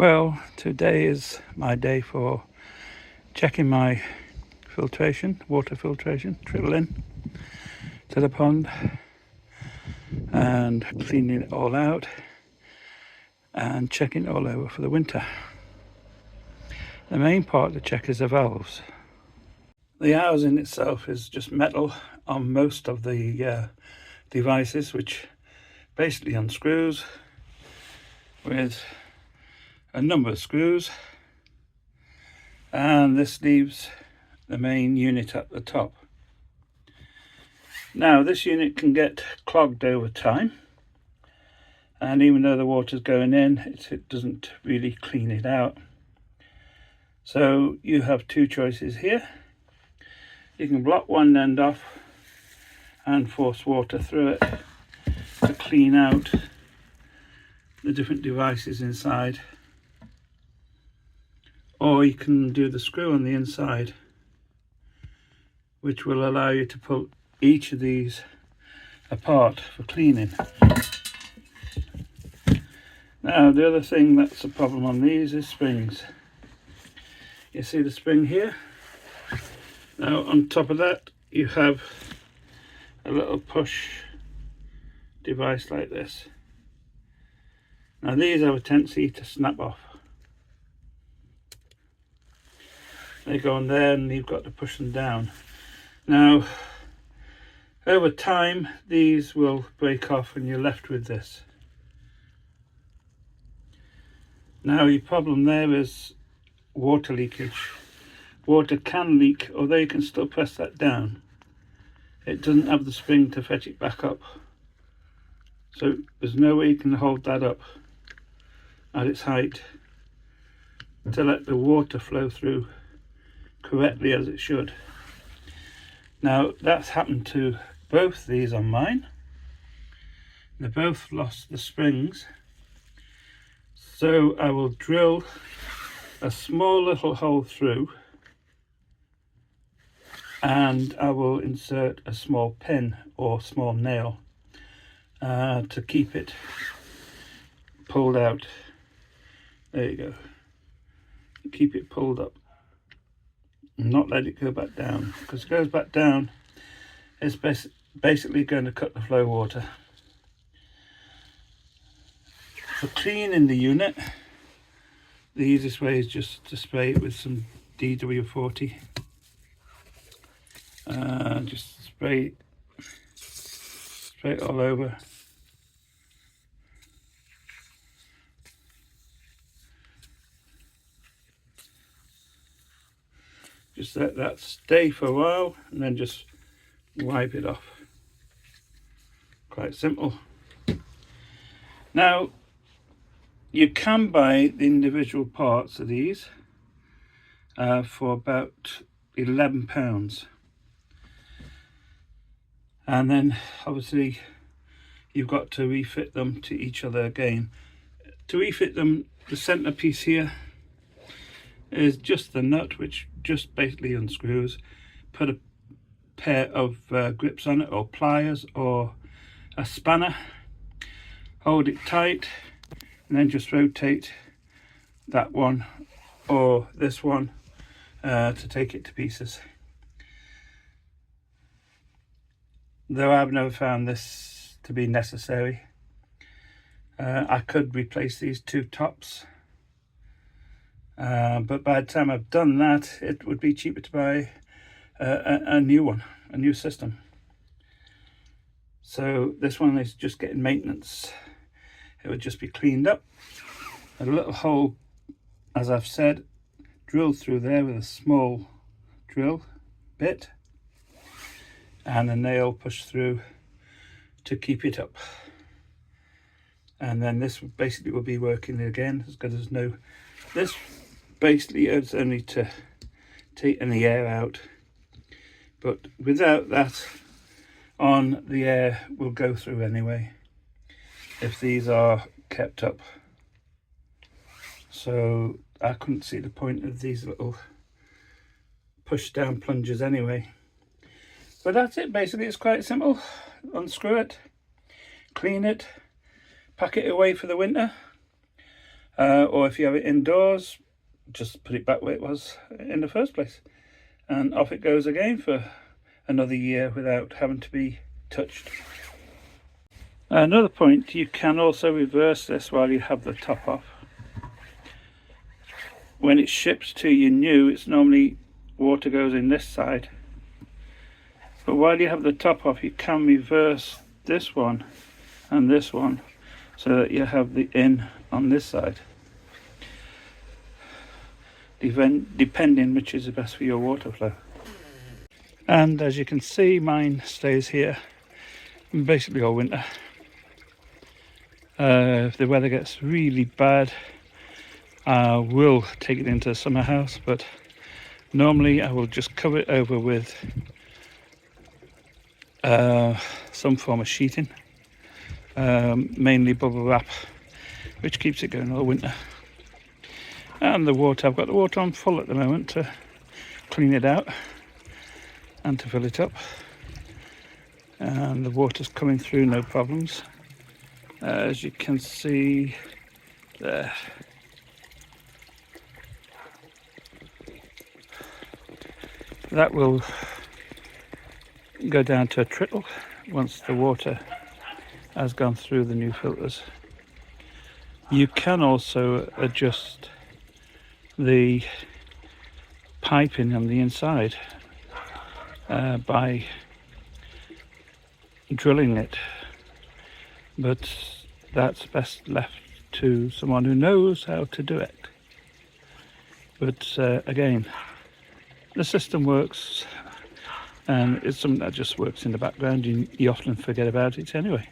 Well, today is my day for checking my filtration, water filtration, trickling to the pond and cleaning it all out and checking it all over for the winter. The main part to check is the valves. The housing itself is just metal on most of the devices, which basically unscrews with a number of screws, and this leaves the main unit at the top. Now this unit can get clogged over time, and even though the water's going in, it doesn't really clean it out. So you have two choices here. You can block one end off and force water through it to clean out the different devices inside, or you can do the screw on the inside, which will allow you to pull each of these apart for cleaning. Now the other thing that's a problem on these is springs. You see the spring here? Now on top of that you have a little push device like this. Now these have a tendency to snap off. They go on there and you've got to push them down. Now over time these will break off and you're left with this. Now your problem there is water leakage. Water can leak, although you can still press that down. It doesn't have the spring to fetch it back up. So there's no way you can hold that up at its height to let the water flow through correctly as it should. Now that's happened to both these on mine. They both lost the springs. So I will drill a small little hole through, and I will insert a small pin or small nail to keep it pulled out. There you go. Keep it pulled up and not let it go back down, because if it goes back down it's basically going to cut the flow water. For cleaning the unit, the easiest way is just to spray it with some DW40. Just spray it all over. Just let that stay for a while and then just wipe it off. Quite simple. Now you can buy the individual parts of these for about £11, and then obviously you've got to refit them to each other again. To refit them, the centre piece here is just the nut, which just basically unscrews. Put a pair of grips on it, or pliers, or a spanner, hold it tight, and then just rotate that one or this one to take it to pieces. Though I've never found this to be necessary. I could replace these two tops, but by the time I've done that, it would be cheaper to buy a new one, a new system. So this one is just getting maintenance. It would just be cleaned up. A little hole, as I've said, drilled through there with a small drill bit, and a nail pushed through to keep it up. And then this basically will be working again as good as new. This basically is only to take any air out, but without that on, the air will go through anyway if these are kept up. So I couldn't see the point of these little push down plungers anyway. But that's it basically. It's quite simple. Unscrew it, clean it, pack it away for the winter, Or if you have it indoors, just put it back where it was in the first place, and off it goes again for another year without having to be touched. Another point, you can also reverse this while you have the top off. When it ships to you new, it's normally water goes in this side, but while you have the top off, you can reverse this one and this one so that you have the in on this side, depending which is the best for your water flow. And as you can see, mine stays here basically all winter. If the weather gets really bad, I will take it into the summer house, but normally I will just cover it over with some form of sheeting, mainly bubble wrap, which keeps it going all winter. And the water, I've got the water on full at the moment to clean it out and to fill it up, and the water's coming through no problems, as you can see there. That will go down to a trickle once the water has gone through the new filters. You can also adjust the piping on the inside by drilling it, but that's best left to someone who knows how to do it. But again, the system works, and it's something that just works in the background. You often forget about it anyway.